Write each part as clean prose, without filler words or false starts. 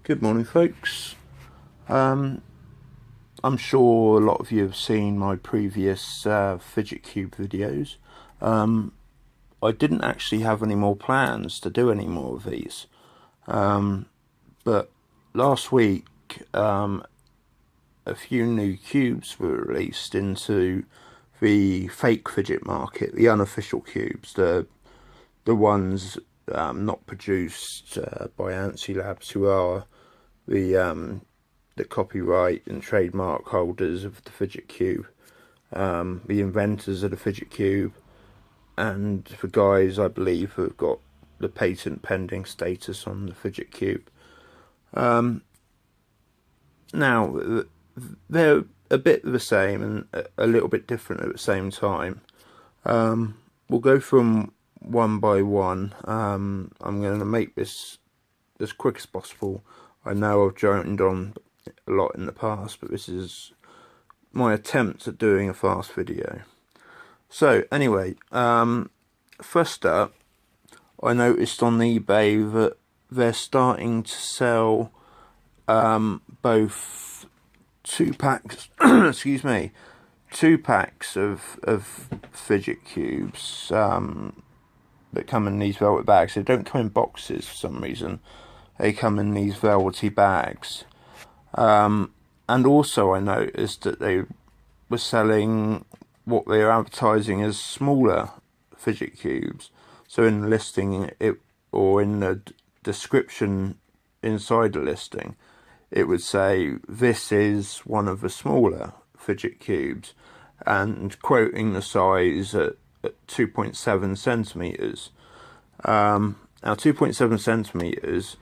Good morning, folks. I'm sure a lot of you have seen my previous Fidget Cube videos. I didn't actually have any more plans to do any more of these, but last week a few new cubes were released into the fake fidget market, the unofficial cubes, the ones not produced by Antsy Labs, who are the copyright and trademark holders of the Fidget Cube, the inventors of the Fidget Cube, and the guys, I believe, who have got the patent pending status on the Fidget Cube. Now, they're a bit the same and a little bit different at the same time. We'll go from one by one. I'm going to make this as quick as possible. I know I've joined on a lot in the past, but this is my attempt at doing a fast video. So anyway, first up, I noticed on eBay that they're starting to sell both 2 packs excuse me, 2 packs of fidget cubes that come in these velvet bags. They don't come in boxes for some reason. They come in these velvety bags. And also I noticed that they were selling what they are advertising as smaller fidget cubes. So in the listing, or in the description inside the listing, it would say this is one of the smaller fidget cubes, and quoting the size at 2.7 centimeters. Now 2.7 centimeters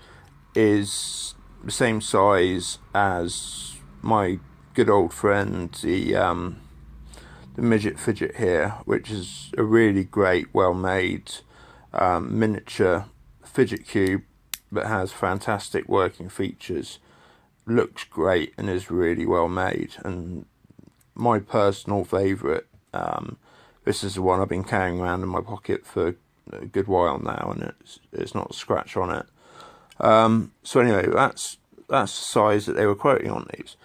is the same size as my good old friend, the Midget Fidget here, which is a really great, well-made miniature fidget cube that has fantastic working features, looks great, and is really well made. And my personal favourite, this is the one I've been carrying around in my pocket for a good while now, and it's not a scratch on it. So anyway, that's the size that they were quoting on these,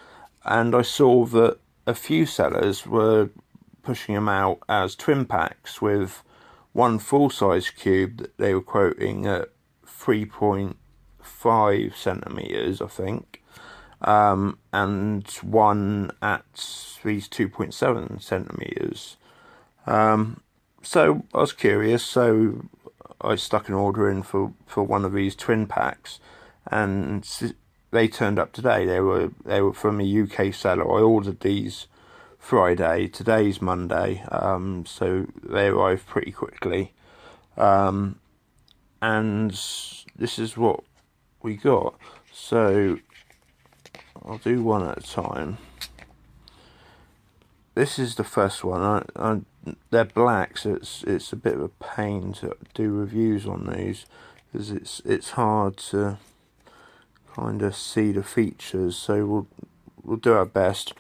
and I saw that a few sellers were pushing them out as twin packs with one full-size cube that they were quoting at 3.5 centimeters, I think, and one at these 2.7 centimeters. So I was curious, so I stuck an order in for one of these twin packs, and they turned up today. They were from a UK seller. I ordered these Friday. Today's Monday, so they arrived pretty quickly. And this is what we got. So I'll do one at a time. This is the first one. They're black, so it's a bit of a pain to do reviews on these, because it's hard to kind of see the features. So we'll do our best.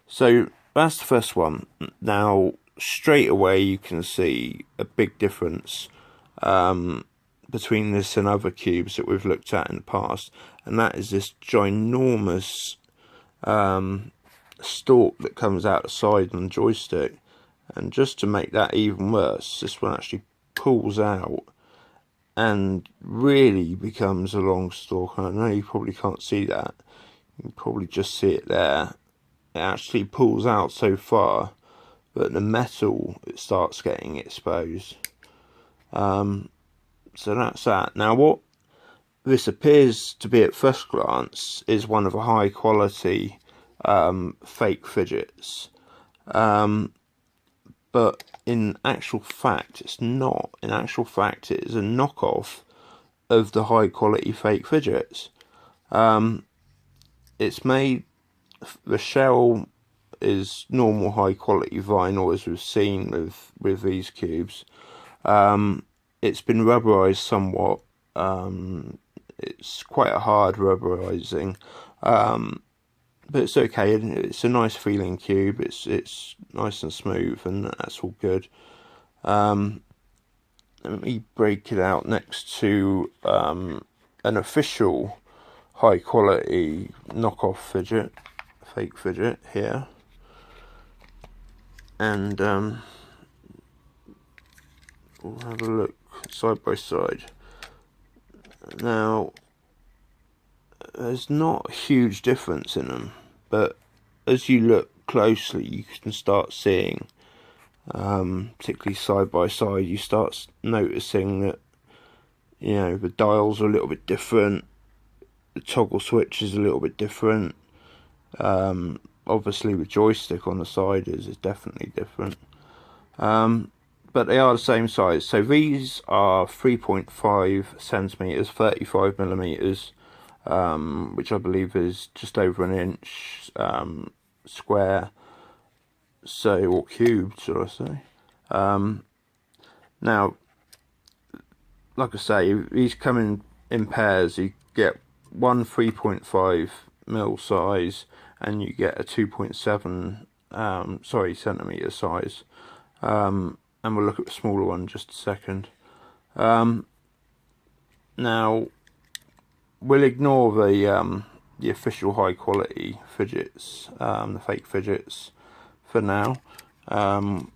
So that's the first one. Now straight away you can see a big difference between this and other cubes that we've looked at in the past, and that is this ginormous stalk that comes out the side on the joystick. And just to make that even worse, this one actually pulls out and really becomes a long stalk. And I know you probably can't see that. You can probably just see it there. It actually pulls out so far that the metal, it starts getting exposed. So that's that. Now what this appears to be at first glance is one of the high quality fake fidgets. But in actual fact, it's not. In actual fact, it is a knockoff of the high quality fake fidgets. It's made, the shell is normal high quality vinyl, as we've seen with these cubes. It's been rubberized somewhat. It's quite a hard rubberizing. But it's okay. It's a nice feeling cube. It's nice and smooth, and that's all good. Let me break it out next to an official high quality knockoff fidget, fake fidget here, and we'll have a look side by side. Now, there's not a huge difference in them, but as you look closely, you can start seeing, particularly side by side, you start noticing that, you know, the dials are a little bit different, the toggle switch is a little bit different. Obviously the joystick on the side is definitely different, but they are the same size. So these are 3.5 centimeters, 35 millimeters, which I believe is just over an inch square, so, or cubed, should I say. Now, like I say, these come in pairs. You get one 3.5 mil size, and you get a 2.7 centimeter size. And we'll look at the smaller one in just a second. Now, we'll ignore the official high quality fidgets, the fake fidgets, for now.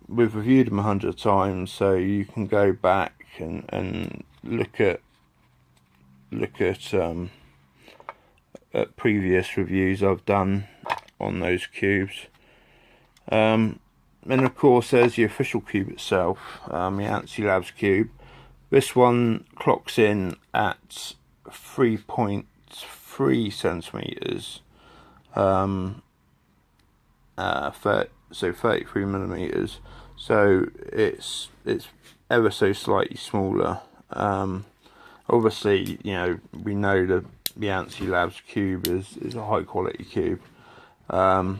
We've reviewed them 100 times, so you can go back and look at previous reviews I've done on those cubes. And of course there's the official cube itself, the Antsy Labs cube. This one clocks in at 3.3 centimeters, so 33 millimeters. So it's ever so slightly smaller. Obviously, you know, we know the Antsy Labs cube is a high quality cube, and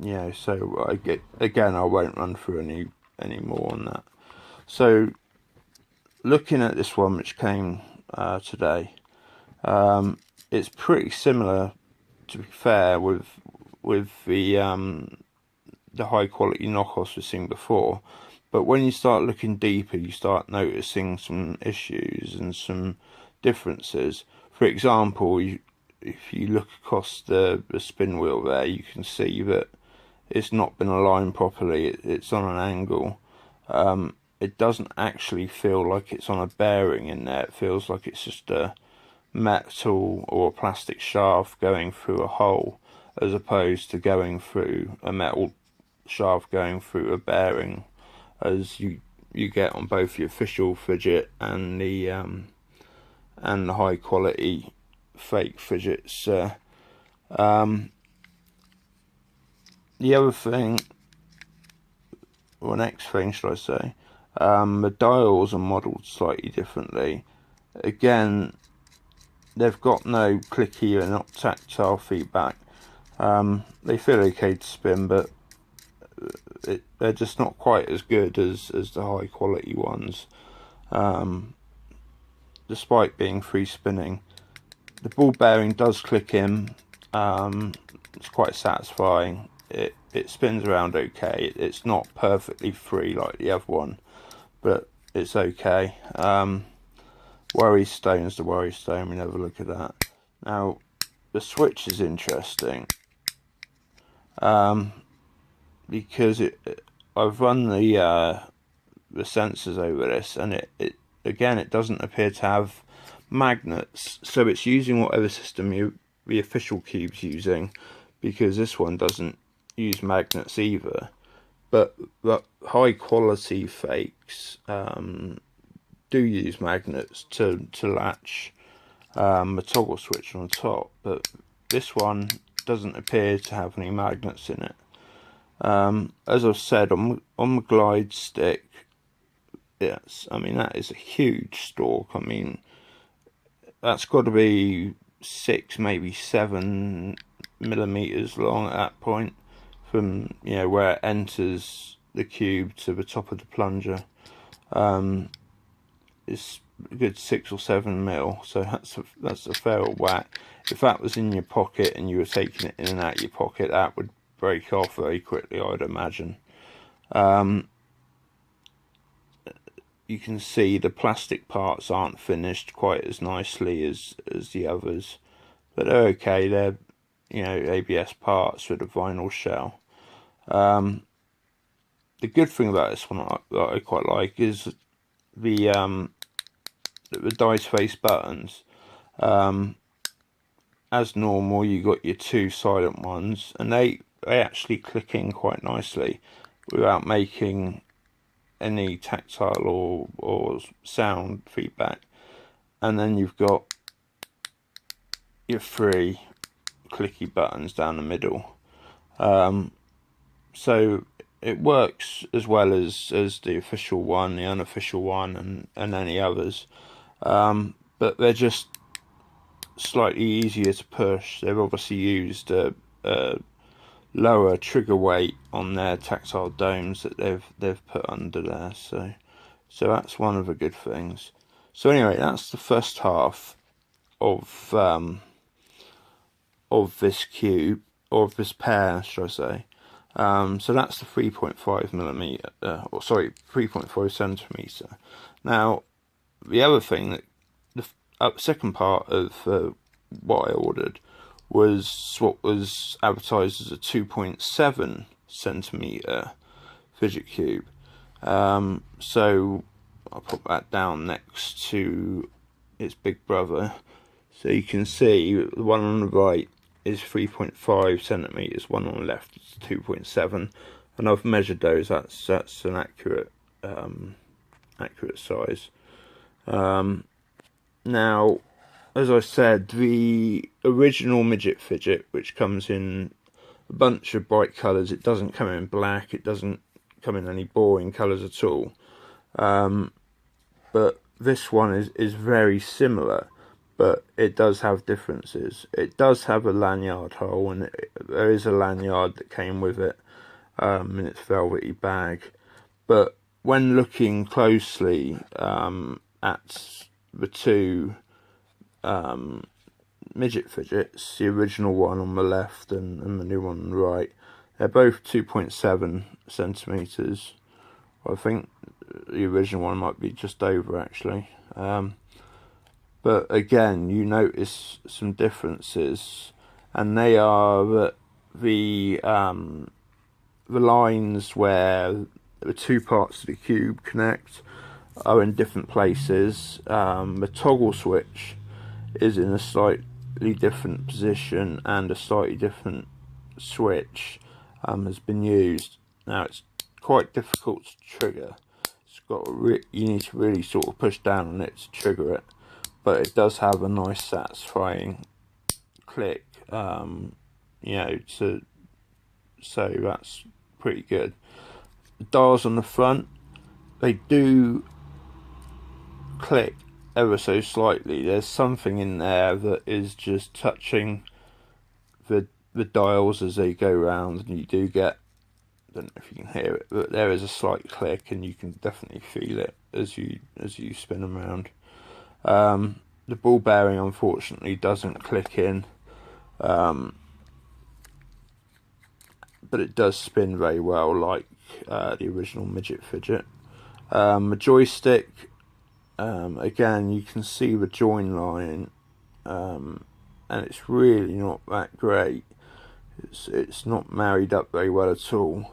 you know, so I won't run through any more on that. So looking at this one which came today, it's pretty similar, to be fair, with the high quality knockoffs we've seen before. But when you start looking deeper, you start noticing some issues and some differences. For example, if you look across the spin wheel there, you can see that it's not been aligned properly. It's on an angle. It doesn't actually feel like it's on a bearing in there. It feels like it's just a metal or a plastic shaft going through a hole, as opposed to going through a metal shaft going through a bearing, as you get on both the official fidget and the high quality fake fidgets. The other thing, or next thing should I say, the dials are modelled slightly differently. Again, they've got no clicky and not tactile feedback. They feel okay to spin, but they're just not quite as good as the high quality ones. Despite being free spinning, the ball bearing does click in. It's quite satisfying. It spins around okay. It's not perfectly free like the other one, but it's okay. Worry stone's the worry stone. We never look at that. Now, the switch is interesting, because I've run the sensors over this, and it again, it doesn't appear to have magnets. So it's using whatever system the official cube's using, because this one doesn't use magnets either. But the high quality fakes do use magnets to latch a toggle switch on the top, but this one doesn't appear to have any magnets in it. As I've said, on the glide stick, yes, I mean, that is a huge stalk. I mean, that's got to be 6, maybe 7 millimeters long at that point, from, you know, where it enters the cube to the top of the plunger. It's a good 6 or 7 mil, so that's a fair old whack. If that was in your pocket and you were taking it in and out of your pocket, that would break off very quickly, I'd imagine. you can see the plastic parts aren't finished quite as nicely as the others, but they're okay. They're, you know, ABS parts with a vinyl shell. The good thing about this one that I quite like is the dice face buttons. As normal, you got your two silent ones, and they actually click in quite nicely without making any tactile or sound feedback. And then you've got your three clicky buttons down the middle. So it works as well as the official one, the unofficial one, and any others. But they're just slightly easier to push. They've obviously used a lower trigger weight on their tactile domes that they've put under there. So that's one of the good things. So anyway, that's the first half of this cube, or of this pair, should I say. So that's the 3.5 millimeter, 3.5 centimeter. Now, the other thing that the second part of what I ordered was what was advertised as a 2.7 centimeter fidget cube. So I'll put that down next to its big brother, so you can see the one on the right is 3.5 centimeters, one on the left is 2.7, and I've measured those. That's an accurate size. Now, as I said, the original Midget Fidget, which comes in a bunch of bright colours, it doesn't come in black, it doesn't come in any boring colours at all. But this one is very similar, but it does have differences. It does have a lanyard hole, and there is a lanyard that came with it in its velvety bag. But when looking closely at the two Midget Fidgets, the original one on the left and the new one on the right, they're both 2.7 centimeters. I think the original one might be just over, actually. But again, you notice some differences, and they are that the lines where the two parts of the cube connect are in different places. The toggle switch is in a slightly different position, and a slightly different switch has been used. Now, it's quite difficult to trigger. It's got you need to really sort of push down on it to trigger it, but it does have a nice satisfying click. You know, so that's pretty good. The dials on the front, they do click ever so slightly. There's something in there that is just touching the dials as they go round, and you do get, I don't know if you can hear it, but there is a slight click, and you can definitely feel it as you spin them around. The ball bearing unfortunately doesn't click in, but it does spin very well, like the original Midget Fidget. The joystick, again, you can see the join line, and it's really not that great. It's not married up very well at all.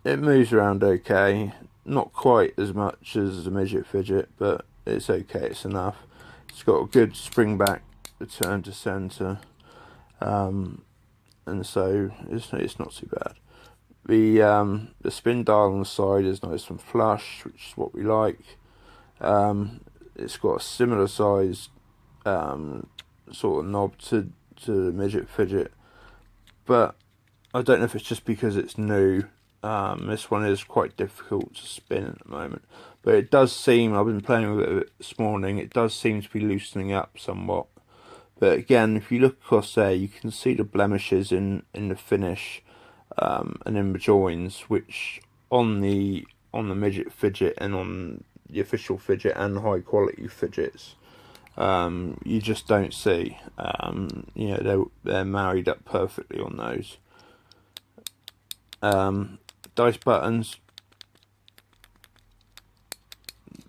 It moves around okay, not quite as much as the Midget Fidget, but it's okay, it's enough. It's got a good spring back return to centre, and so it's not too bad. The spin dial on the side is nice and flush, which is what we like. It's got a similar size sort of knob to the Midget Fidget, but I don't know if it's just because it's new. This one is quite difficult to spin at the moment, but it does seem, I've been playing with it this morning, it does seem to be loosening up somewhat. But again, if you look across there, you can see the blemishes in the finish, and in the joins, which on the Midget Fidget and on the official Fidget and high quality Fidgets, you just don't see. You know, they're married up perfectly on those. Dice buttons,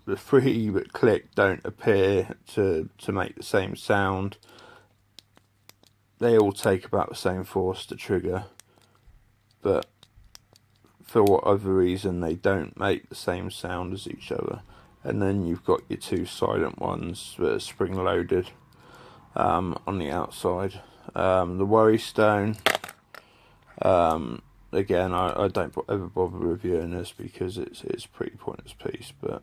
the three that click don't appear to make the same sound. They all take about the same force to trigger, but for whatever reason they don't make the same sound as each other. And then you've got your two silent ones that are spring loaded on the outside. The Worry Stone, again, I don't ever bother reviewing this because it's a pretty pointless piece, but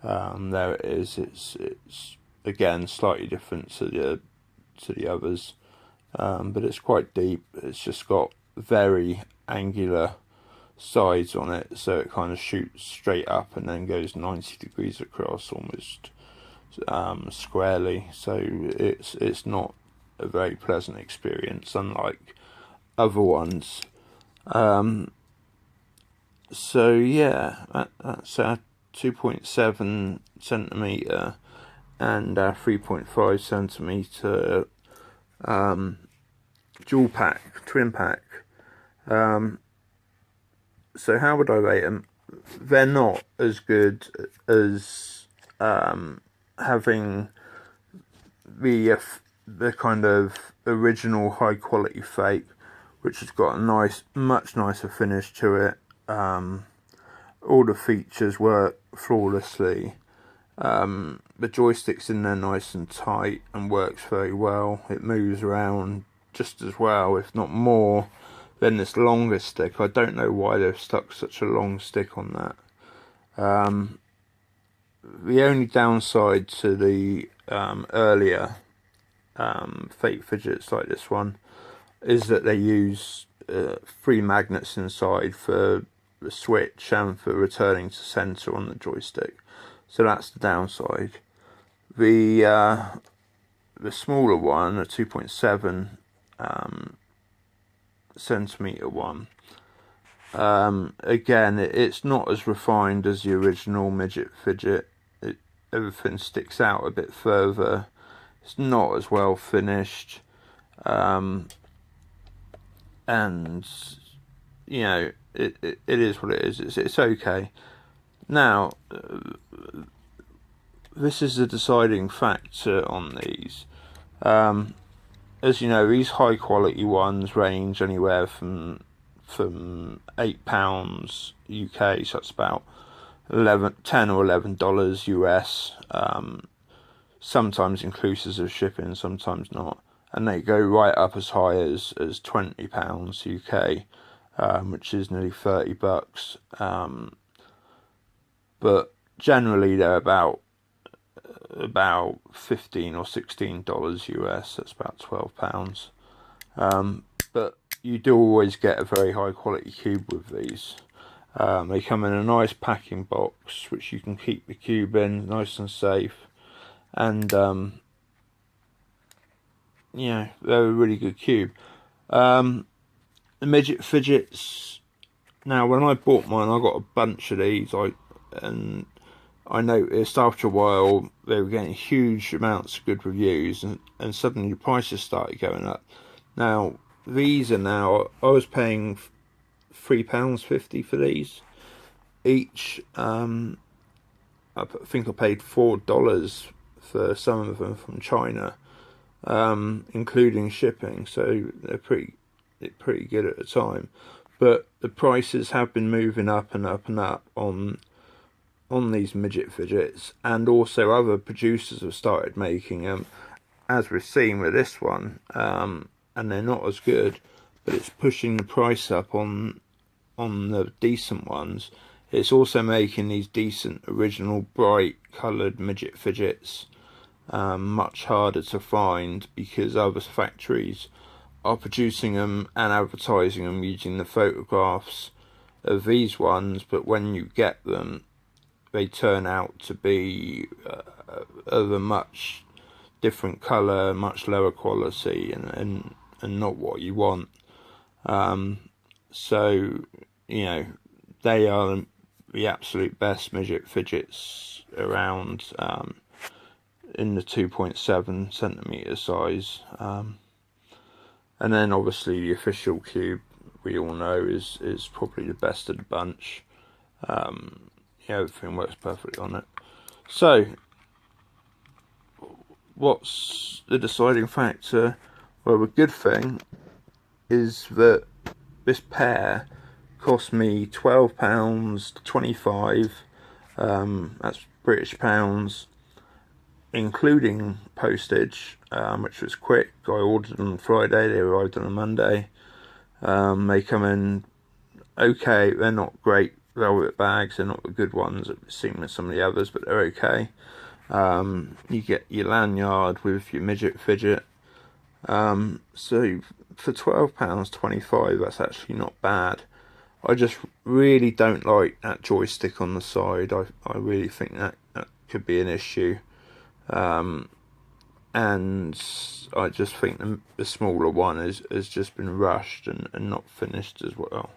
there it is. It's again slightly different to the others, but it's quite deep. It's just got very angular sides on it, so it kind of shoots straight up and then goes 90 degrees across, almost squarely. So it's not a very pleasant experience, unlike other ones. So yeah, that's a 2.7 centimeter and 3.5 centimeter dual pack, twin pack. So how would I rate them? They're not as good as having the kind of original high quality Fake, which has got a much nicer finish to it. All the features work flawlessly. The joystick's in there nice and tight and works very well. It moves around just as well, if not more, than this longer stick. I don't know why they've stuck such a long stick on that. The only downside to the earlier Fake Fidgets like this one is that they use 3 magnets inside for the switch and for returning to center on the joystick. So that's the downside. The smaller one, a 2.7 centimeter one, again, it's not as refined as the original Midget Fidget. Everything sticks out a bit further. It's not as well finished, and you know, it is what it is. It's okay. Now, this is the deciding factor on these. As you know, these high quality ones range anywhere from £8 UK, so that's about $10 or $11 US, sometimes inclusive of shipping, sometimes not, and they go right up as high as £20 UK, which is nearly $30. But generally they're about $15 or $16 US, that's about £12. But you do always get a very high quality cube with these. They come in a nice packing box which you can keep the cube in, nice and safe, and yeah, they're a really good cube. The Midget Fidgets, now when I bought mine I got a bunch of these, and I noticed after a while they were getting huge amounts of good reviews, and suddenly the prices started going up. Now these are now, I was paying £3.50 for these each. I think I paid $4 for some of them from China, including shipping, so they're pretty good at the time. But the prices have been moving up and up and up on these Midget Fidgets, and also other producers have started making them, as we've seen with this one, and they're not as good, but it's pushing the price up on the decent ones. It's also making these decent original bright coloured Midget Fidgets much harder to find, because other factories are producing them and advertising them using the photographs of these ones, but when you get them they turn out to be of a much different colour, much lower quality, and not what you want. So, you know, they are the absolute best Midget Fidgets around, in the 2.7 centimeter size. And then obviously the official cube, we all know, is probably the best of the bunch. Yeah, everything works perfectly on it. So, what's the deciding factor? Well, the good thing is that this pair cost me £12.25. That's British pounds, including postage, which was quick. I ordered them on Friday, they arrived on a Monday. They come in okay, they're not great velvet bags, they're not the good ones I've seen with some of the others, but they're okay. You get your lanyard with your Midget Fidget. So for £12.25, that's actually not bad. I just really don't like that joystick on the side. I really think that could be an issue. And I just think the smaller one has just been rushed and not finished as well.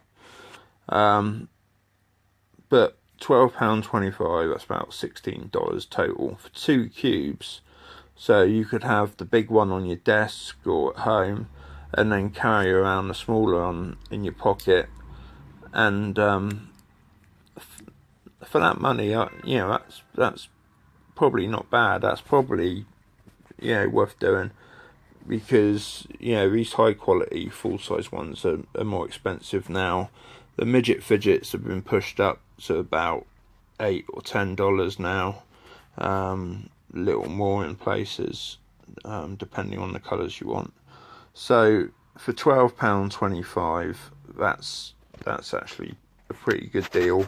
But £12.25, that's about $16 total for 2 cubes. So you could have the big one on your desk or at home, and then carry around the smaller one in your pocket. And for that money, you know, that's probably not bad. That's probably, you know, worth doing, because, you know, these high quality full size ones are more expensive now. The Midget Fidgets have been pushed up to about $8 or $10 now, a little more in places, depending on the colours you want. So for £12.25, that's actually a pretty good deal,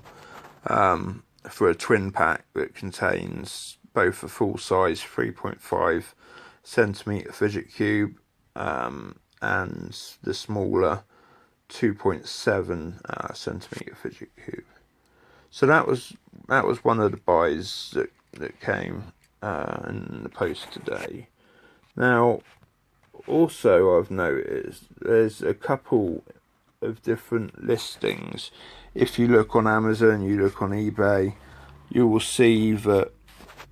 for a twin pack that contains both a full size 3.5 centimetre fidget cube, and the smaller 2.7 centimetre fidget cube. So that was one of the buys that came in the post today. Now, also I've noticed there's a couple of different listings. If you look on Amazon, you look on eBay, you will see that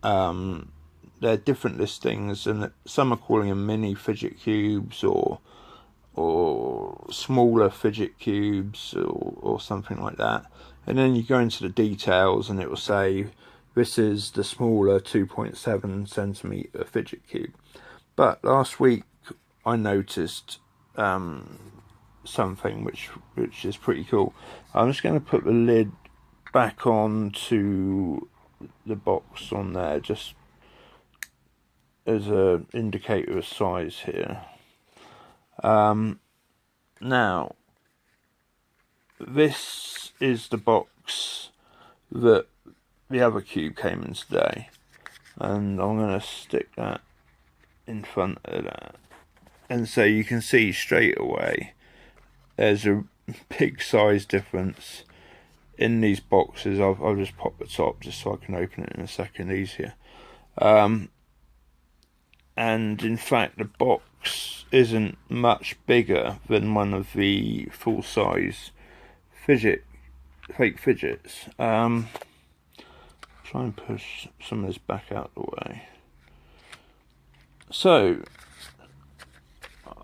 there are different listings, and that some are calling them mini fidget cubes or smaller fidget cubes or something like that. And then you go into the details and it will say this is the smaller 2.7 centimetre fidget cube. But last week I noticed something which is pretty cool. I'm just going to put the lid back on to the box on there, just as an indicator of size here. Now, this is the box that the other cube came in today, and I'm going to stick that in front of that, and so you can see straight away there's a big size difference in these boxes. I'll just pop the top just so I can open it in a second easier. And in fact the box isn't much bigger than one of the full size fake fidgets. Try and push some of this back out the way. So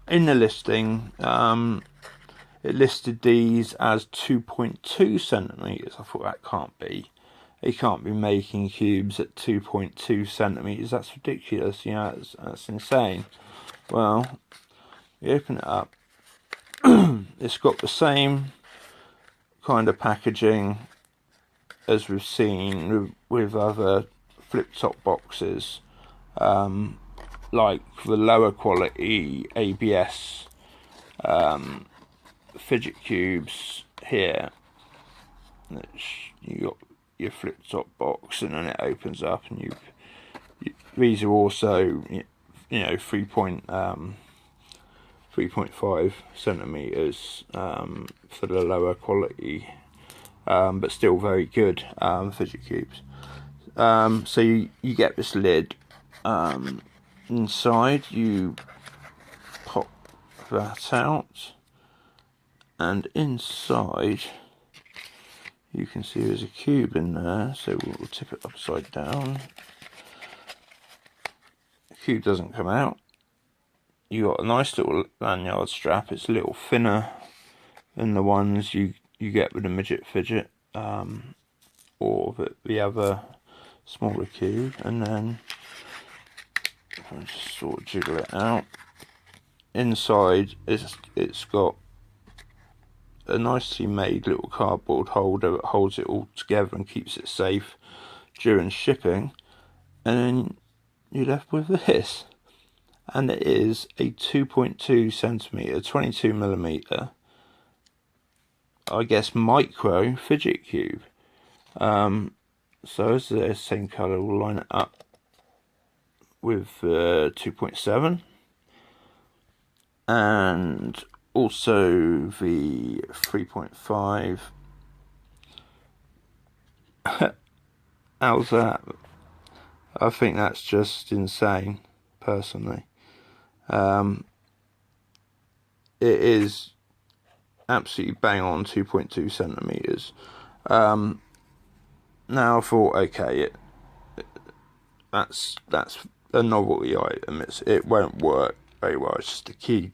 in the listing, it listed these as 2.2 centimeters. I thought that can't be. They can't be making cubes at 2.2 centimeters. That's ridiculous. You know, that's insane. Well, you open it up. It's got the same kind of packaging as we've seen with other flip-top boxes, like the lower quality ABS fidget cubes here. You got your flip-top box, and then it opens up, and these are also, you know, 3.5 centimeters for the lower quality, but still very good fidget cubes. So you get this lid. Inside you pop that out, and inside you can see there's a cube in there, so we'll tip it upside down. The cube doesn't come out. You got a nice little lanyard strap. It's a little thinner than the ones you get with the Midget Fidget, or the other smaller cube, and then I'll just sort of jiggle it out. Inside it's got a nicely made little cardboard holder that holds it all together and keeps it safe during shipping, and then you're left with this, and it is a 2.2 centimeter 22mm, I guess, micro fidget cube. So as the same colour, we'll line it up with 2.7, and also the 3.5. How's that? I think that's just insane, personally. It is absolutely bang on 2.2 centimeters. Now I thought, okay, that's a novelty item. It won't work very well. It's just a key.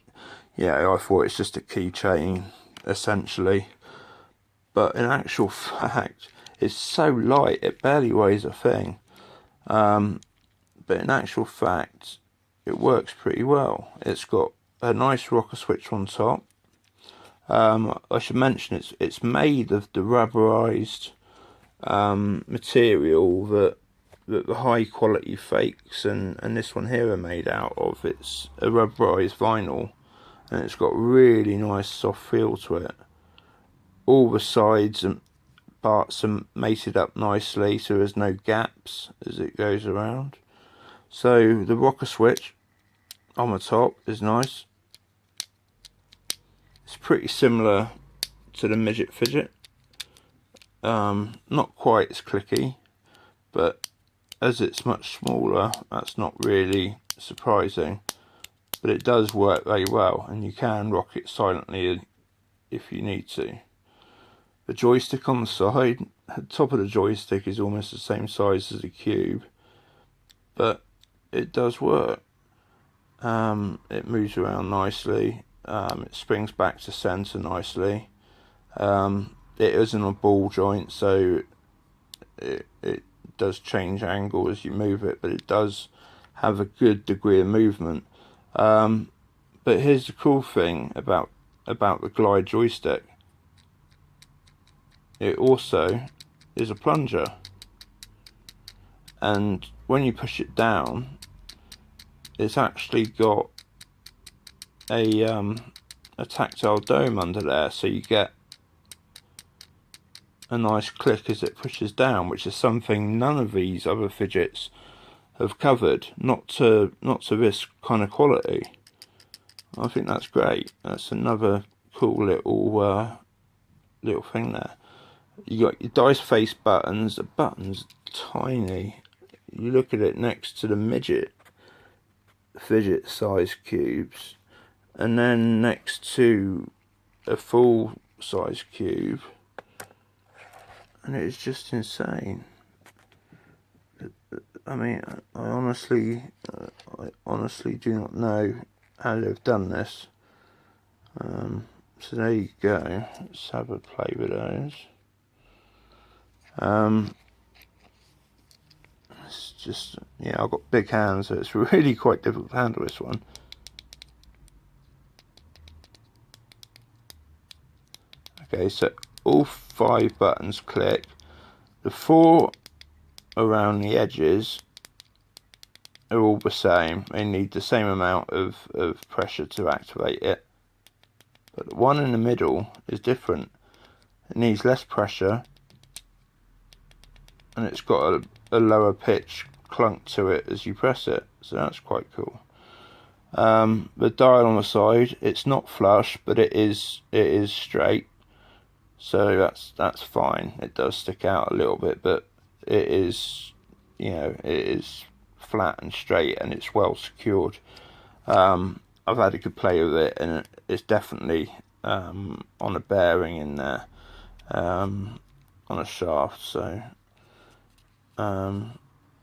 Yeah, I thought it's just a keychain essentially, but in actual fact, it's so light it barely weighs a thing. But in actual fact, it works pretty well. It's got a nice rocker switch on top. I should mention it's made of the rubberized material that the high quality fakes and this one here are made out of. It's a rubberized vinyl, and it's got really nice soft feel to it. All the sides and parts are mated up nicely, so there's no gaps as it goes around. So the rocker switch on the top is nice. It's pretty similar to the Midget Fidget. Not quite as clicky, but as it's much smaller, that's not really surprising. But it does work very well, and you can rock it silently if you need to. The joystick on the side, the top of the joystick is almost the same size as the cube, but it does work. It moves around nicely. It springs back to center nicely. It isn't a ball joint, so it does change angle as you move it, but it does have a good degree of movement. But here's the cool thing about the glide joystick. It also is a plunger, and when you push it down, it's actually got a tactile dome under there, so you get a nice click as it pushes down, which is something none of these other fidgets have covered, not to this kind of quality. I think that's great. That's another cool little thing there. You got your dice face buttons. The button's tiny. You look at it next to the Midget Fidget size cubes, and then next to a full size cube, and it's just insane. I mean, I honestly do not know how they've done this. So there you go. Let's have a play with those. It's just, yeah, I've got big hands, so it's really quite difficult to handle this one. Okay, so all 5 buttons click. The 4 around the edges are all the same. They need the same amount of pressure to activate it. But the one in the middle is different. It needs less pressure, and it's got a lower pitch clunk to it as you press it, so that's quite cool. The dial on the side, it's not flush, but it is straight, so that's fine. It does stick out a little bit, but it is, you know, it is flat and straight, and it's well secured. I've had a good play with it, and it's definitely on a bearing in there, on a shaft, so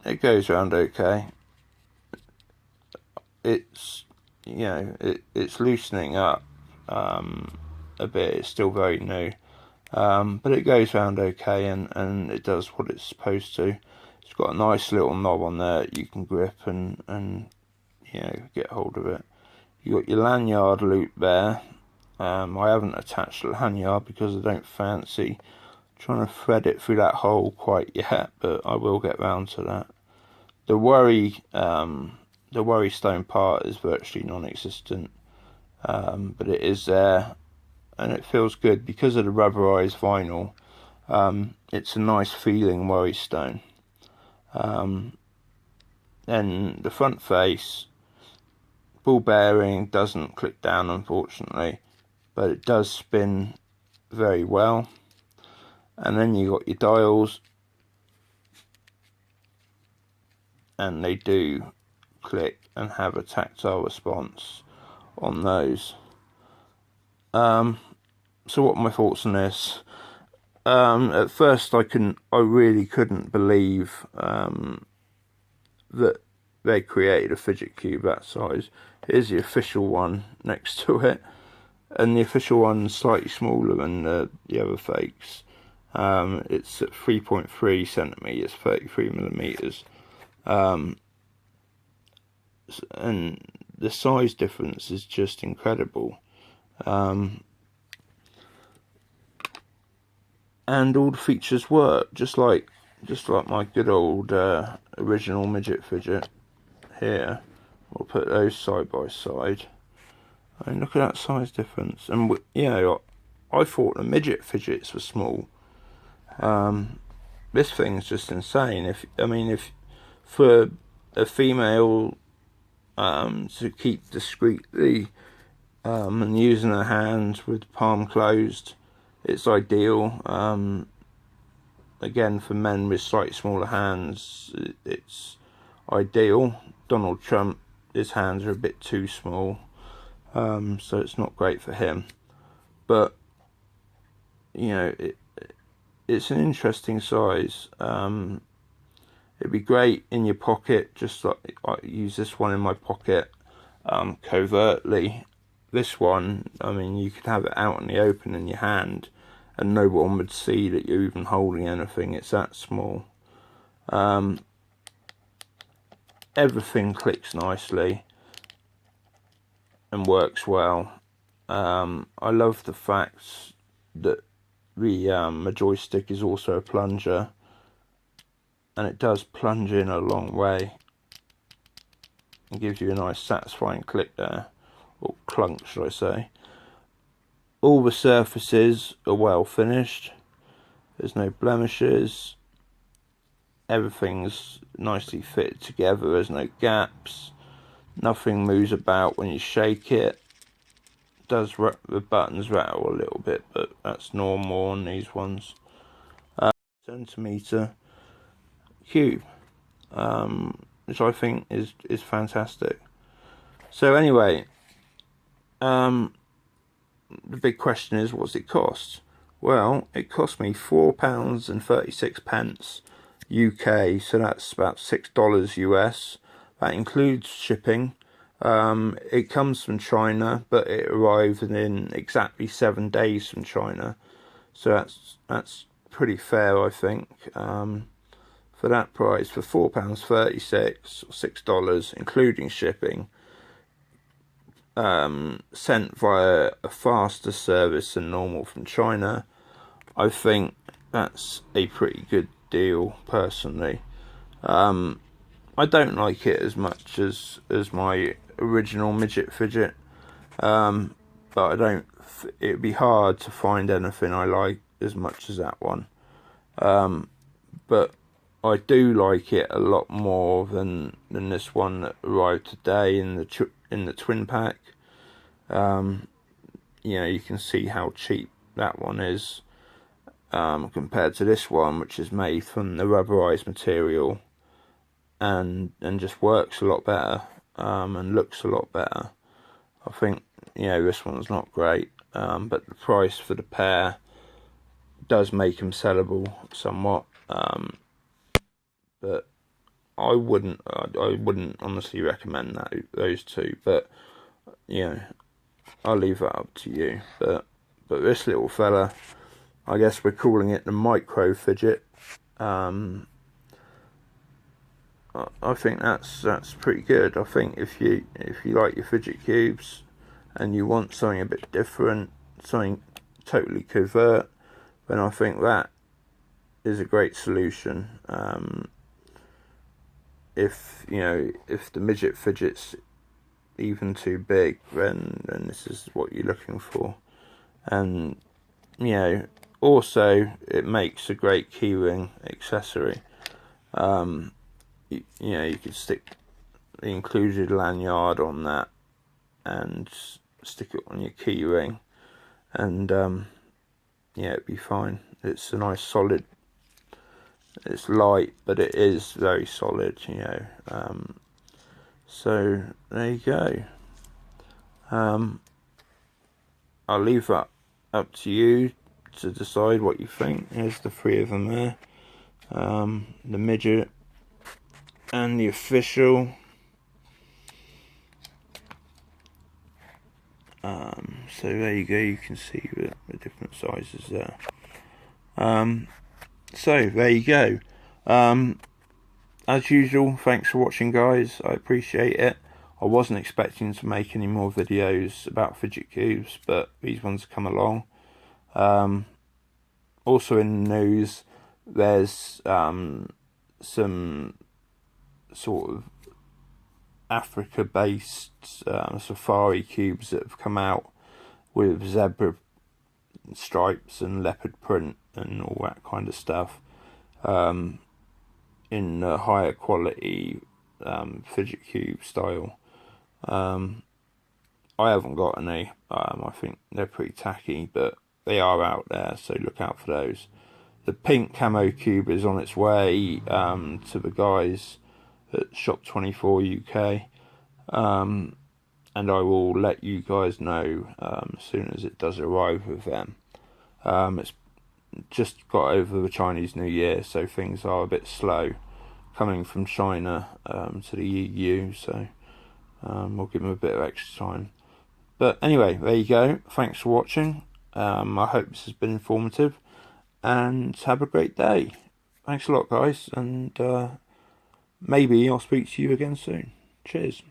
it goes around okay. It's, you know, it's loosening up a bit. It's still very new, but it goes around okay, and it does what it's supposed to. It's It's got a nice little knob on there that you can grip and you know, get hold of it. You got your lanyard loop there. I haven't attached the lanyard because I don't fancy trying to thread it through that hole quite yet, but I will get round to that. The worry stone part is virtually non-existent, but it is there, and it feels good because of the rubberized vinyl. It's a nice feeling worry stone. Then the front face, ball bearing doesn't click down unfortunately, but it does spin very well. And then you got your dials, and they do click and have a tactile response on those. So what are my thoughts on this? At first I really couldn't believe that they created a fidget cube that size. Here's the official one next to it, and the official one's slightly smaller than the other fakes. It's at 3.3 centimeters, 33 millimeters, and the size difference is just incredible. And all the features work, just like my good old original Midget Fidget here. We'll put those side by side. I mean, look at that size difference. And you know, I thought the Midget Fidgets were small. This thing's just insane. If for a female to keep discreetly and using her hands with the palm closed, it's ideal. Again, for men with slightly smaller hands, it's ideal. Donald Trump, his hands are a bit too small, so it's not great for him. But you know, it's an interesting size. It'd be great in your pocket, just like I use this one in my pocket covertly. This one, I mean, you could have it out in the open in your hand and no one would see that you're even holding anything. It's that small. Everything clicks nicely and works well. I love the fact that the joystick is also a plunger, and it does plunge in a long way and gives you a nice satisfying click there, or clunk should I say. All the surfaces are well finished, there's no blemishes, everything's nicely fitted together, there's no gaps, nothing moves about when you shake it. The buttons rattle a little bit, but that's normal on these ones. Centimeter cube, which I think is fantastic. So anyway, the big question is, what's it cost? Well, it cost me £4.36 UK, so that's about $6 US. That includes shipping. It comes from China, but it arrived in exactly 7 days from China, so that's pretty fair, I think. For that price, for £4.36 or $6 including shipping, sent via a faster service than normal from China, I think that's a pretty good deal personally. I don't like it as much as my original Midget Fidget, but it'd be hard to find anything I like as much as that one. But I do like it a lot more than this one that arrived today in the twin pack. You know, you can see how cheap that one is compared to this one, which is made from the rubberized material and just works a lot better and looks a lot better. I think, you know, this one's not great, but the price for the pair does make them sellable somewhat. But I wouldn't honestly recommend those two. But you know, I'll leave that up to you. But this little fella, I guess we're calling it the MICRO Fidget. I think that's pretty good. I think if you like your fidget cubes and you want something a bit different, something totally covert, then I think that is a great solution. If the Midget Fidget's even too big, then this is what you're looking for. And also it makes a great keyring accessory. You could stick the included lanyard on that and stick it on your keyring, and it'd be fine. It's a nice solid. It's light, but it is very solid. So there you go. I'll leave that up to you to decide what you think. There's the three of them there. The midget and the official. So there you go, you can see the different sizes there. So there you go. As usual, thanks for watching, guys. I appreciate it. I wasn't expecting to make any more videos about fidget cubes, but these ones come along. Also in the news, there's some sort of Africa-based safari cubes that have come out with zebra stripes and leopard print and all that kind of stuff, in a higher quality fidget cube style. I haven't got any. I think they're pretty tacky, but they are out there, so look out for those. The pink camo cube is on its way to the guys at Shop 24 UK, and I will let you guys know as soon as it does arrive with them. It's just got over the Chinese New Year, so things are a bit slow coming from China to the EU, so we'll give them a bit of extra time. But anyway, there you go. Thanks for watching. I hope this has been informative, and have a great day. Thanks a lot, guys, and maybe I'll speak to you again soon. Cheers.